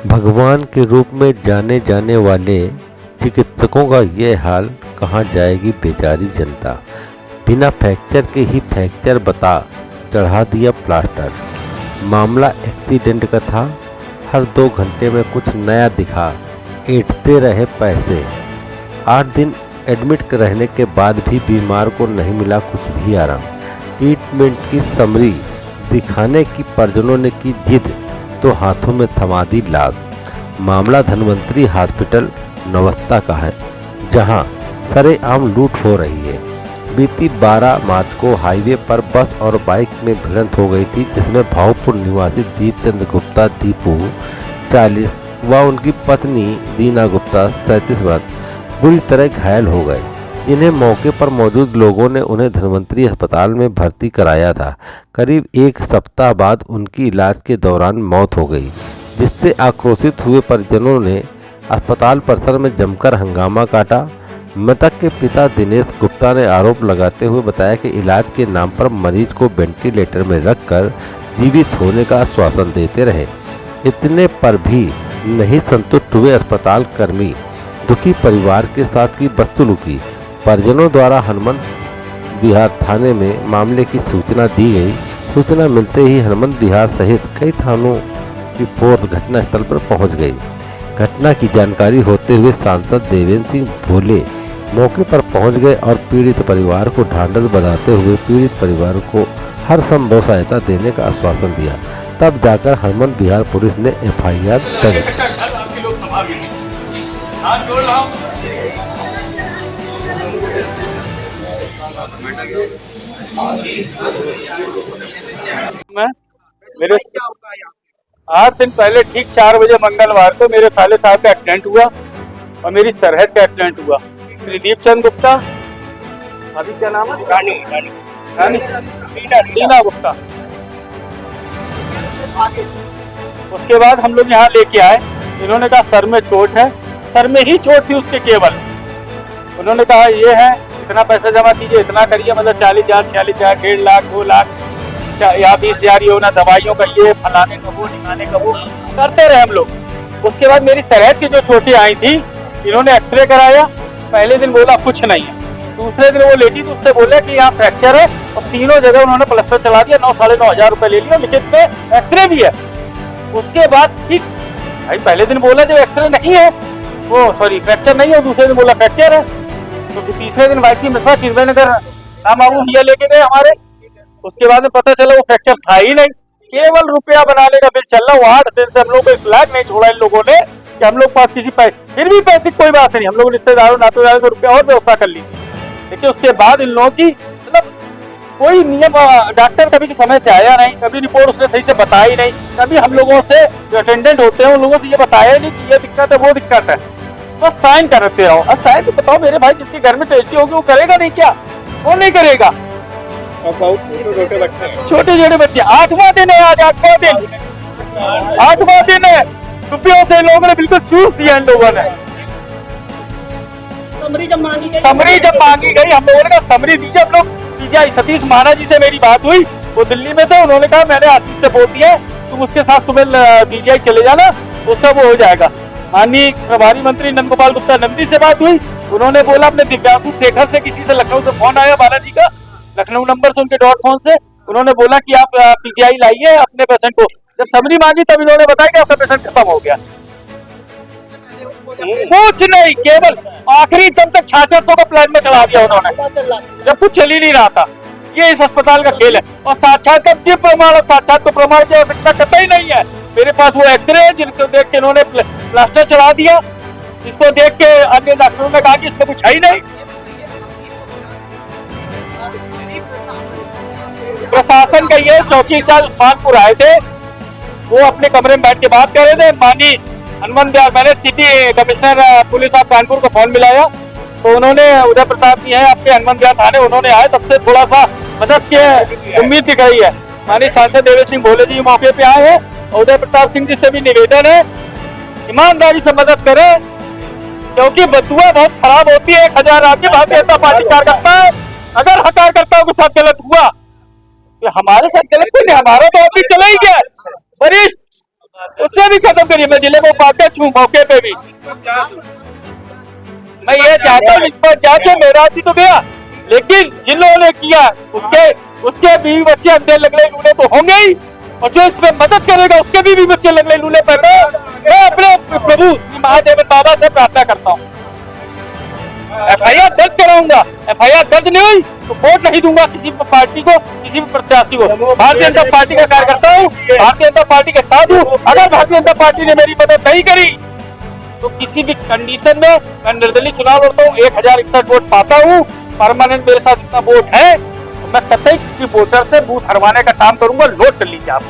भगवान के रूप में जाने जाने वाले चिकित्सकों का ये हाल, कहाँ जाएगी बेचारी जनता। बिना फ्रैक्चर के ही फ्रैक्चर बता चढ़ा दिया प्लास्टर। मामला एक्सीडेंट का था। हर 2 घंटे में कुछ नया दिखा, ऐंठते रहे पैसे। 8 दिन एडमिट रहने के बाद भी बीमार को नहीं मिला कुछ भी आराम। ट्रीटमेंट की समरी दिखाने की परिजनों ने की जिद तो हाथों में थमा दी लाश। मामला धन्वंतरी हॉस्पिटल नवत्ता का है, जहां सरेआम लूट हो रही है। बीती 12 मार्च को हाईवे पर बस और बाइक में भिड़ंत हो गई थी, जिसमें भावपुर निवासी दीपचंद गुप्ता दीपू 40 व उनकी पत्नी दीना गुप्ता 37 वर्ष बुरी तरह घायल हो गए। इन्हें मौके पर मौजूद लोगों ने उन्हें धन्वंतरी अस्पताल में भर्ती कराया था। करीब 1 सप्ताह बाद उनकी इलाज के दौरान मौत हो गई, जिससे आक्रोशित हुए परिजनों ने अस्पताल परिसर में जमकर हंगामा काटा। मृतक के पिता दिनेश गुप्ता ने आरोप लगाते हुए बताया कि इलाज के नाम पर मरीज को वेंटिलेटर में रखकर जीवित होने का आश्वासन देते रहे। इतने पर भी नहीं संतुष्ट हुए अस्पताल कर्मी दुखी परिवार के साथ की बदसलूकी। परिजनों द्वारा हनुमंत विहार थाने में मामले की सूचना दी गई। सूचना मिलते ही हनुमंत विहार सहित कई थानों की फोर्स घटनास्थल पर पहुंच गई। घटना की जानकारी होते हुए सांसद देवेंद्र सिंह भोले मौके पर पहुंच गए और पीड़ित परिवार को ढांढस बंधाते हुए पीड़ित परिवार को हर संभव सहायता देने का आश्वासन दिया। तब जाकर हनुमंत विहार पुलिस ने FIR दर्ज। मेरे 8 दिन पहले ठीक 4 बजे मंगलवार को मेरे साले साहब का एक्सीडेंट हुआ और मेरी सरहज का एक्सीडेंट हुआ। श्री दीपचंद गुप्ता, अभी क्या नाम है, रानी दीना गुप्ता। उसके बाद हम लोग यहाँ लेके आए। इन्होंने कहा सर में चोट है, सर में ही चोट थी उसके केवल। उन्होंने कहा ये है, इतना पैसा जमा कीजिए, इतना करिए, मतलब 40,000, 46,000, 1.5 लाख, 2 लाख या 20,000 ये होना, दवाइयों का ये, फलाने का वो, निकाने का वो करते रहे हम लोग। उसके बाद मेरी सरहज की जो चोटें आई थी, इन्होंने एक्सरे कराया। पहले दिन बोला कुछ नहीं है, दूसरे दिन वो लेटी तो उससे बोले कि यहाँ फ्रैक्चर है, और तीनों जगह उन्होंने प्लास्टर चला दिया। 9-9.5 हजार रुपए ले लिया, लिखित में एक्सरे भी है। उसके बाद ठीक भाई पहले दिन बोला जब एक्सरे नहीं है, वो सॉरी फ्रैक्चर नहीं है, दूसरे दिन बोला फ्रैक्चर है। तो फिर तीसरे दिन वाईसी मिश्रा किरवेनगर नाम आबू भैया लेके गए हमारे। उसके बाद में पता चला वो फ्रैक्चर था ही नहीं, केवल रुपया बनाने का बिल चल रहा। वो 8 दिन से हम लोग को इस लायक नहीं छोड़ा इन लोगों ने कि हम लोग पास किसी फिर भी पैसे कोई बात नहीं, हम लोग रिश्तेदारों नातेदारों से रुपया और व्यवस्था कर ली। लेकिन उसके बाद इन लोगों की मतलब कोई नियम, डॉक्टर कभी समय से आया नहीं, कभी रिपोर्ट उसने सही से बताई नहीं, कभी हम लोगों से जो अटेंडेंट होते हैं उन लोगों से ये बताया नहीं कि ये दिक्कत है वो दिक्कत है, बस साइन करते रहो। और साइन तो बताओ मेरे भाई, जिसके घर में टेस्टी होगी वो करेगा नहीं क्या? वो नहीं करेगा। छोटे छोटे बच्चे, 8वां दिन है आज, 8वां दिन है। रुपयों से लोगों ने बिल्कुल चूस दिया इन लोगों ने। समरी जब मांगी गई हम लोगों ने कहा समरी दीजिए। हम लोग पीजीआई सतीश महाना जी से मेरी बात हुई, वो दिल्ली में थे। उन्होंने कहा मैंने आशीष से बोल दिया तुम उसके साथ सुबह पीजीआई चले जाना, उसका वो हो जाएगा। माननीय प्रभारी मंत्री नंद गोपाल गुप्ता नंदी से बात हुई, उन्होंने बोला अपने दिव्यांशु शेखर से, किसी से लखनऊ से फोन आया बालाजी का, लखनऊ नंबर से उनके डॉट फोन से, उन्होंने बोला कि आप पीजीआई लाइए अपने पेशेंट को। जब समरी मांगी तब इन्होंने बताया कि आपका पेशेंट खत्म हो गया। कुछ नहीं, केवल आखिरी दम तक 6600 का प्लान में चला दिया उन्होंने, जब कुछ चल ही नहीं रहा था। ये इस अस्पताल का खेल है। और साक्षात प्रमाण, साक्षात को प्रमाण की आवश्यकता कतई नहीं है। मेरे पास वो एक्सरे है जिनको देख के इन्होंने प्लास्टर चला दिया। इसको देख के अन्य डॉक्टरों ने कहा कि इसमें कुछ है ही नहीं। प्रशासन का ये चौकी इंचार्ज उस्मानपुर आए थे, वो अपने कमरे में बैठ के बात कर रहे थे। माननीय हनुमंत विहार, मैंने city commissioner police of Kanpur को फोन मिलाया तो उन्होंने, उदय प्रताप जी हैं आपके हनुमंत विहार थाने, उन्होंने आए तब से थोड़ा सा मदद की उम्मीद दिख रही है। माननीय सांसद देवेंद्र सिंह भोले जी मौके पे आए हैं। उदय प्रताप सिंह जी से भी निवेदन है ईमानदारी से मदद करें, क्योंकि बदुआ बहुत खराब होती है। 1000 आपकी भारतीय जनता पार्टी कार्यकर्ता है, अगर कार्यकर्ताओं के साथ गलत हुआ तो हमारे साथ गलत कोई नहीं, हमारा तो अभी चला ही गया। वरिष्ठ उससे भी खत्म करिए। मैं जिले को पाकर छू मौके पे भी। मैं ये चाहता हूँ इस पर जांच है। मेरा आदमी तो गया, लेकिन जिन लोगों ने किया उसके बीवी बच्चे अंधे लगने लूले तो होंगे ही, और जो इसमें मदद करेगा उसके बीवी बच्चे लगने लूले पैदा। मैं अपने प्रभु श्री महादेव बाबा से प्रार्थना करता हूँ, FIR दर्ज कराऊंगा। FIR दर्ज नहीं हुई तो वोट नहीं दूंगा किसी पार्टी को, किसी भी प्रत्याशी को। भारतीय जनता पार्टी का कार्यकर्ता हूँ, भारतीय जनता पार्टी के साथ हूँ। अगर भारतीय जनता पार्टी ने मेरी मदद नहीं करी तो किसी भी कंडीशन में मैं निर्दलीय चुनाव लड़ता हूँ, 1061 वोट पाता हूँ, परमानेंट मेरे साथ इतना वोट है, तो मैं कतई किसी वोटर से बूथ हरवाने का काम करूंगा। नोट कर लीजिए आप।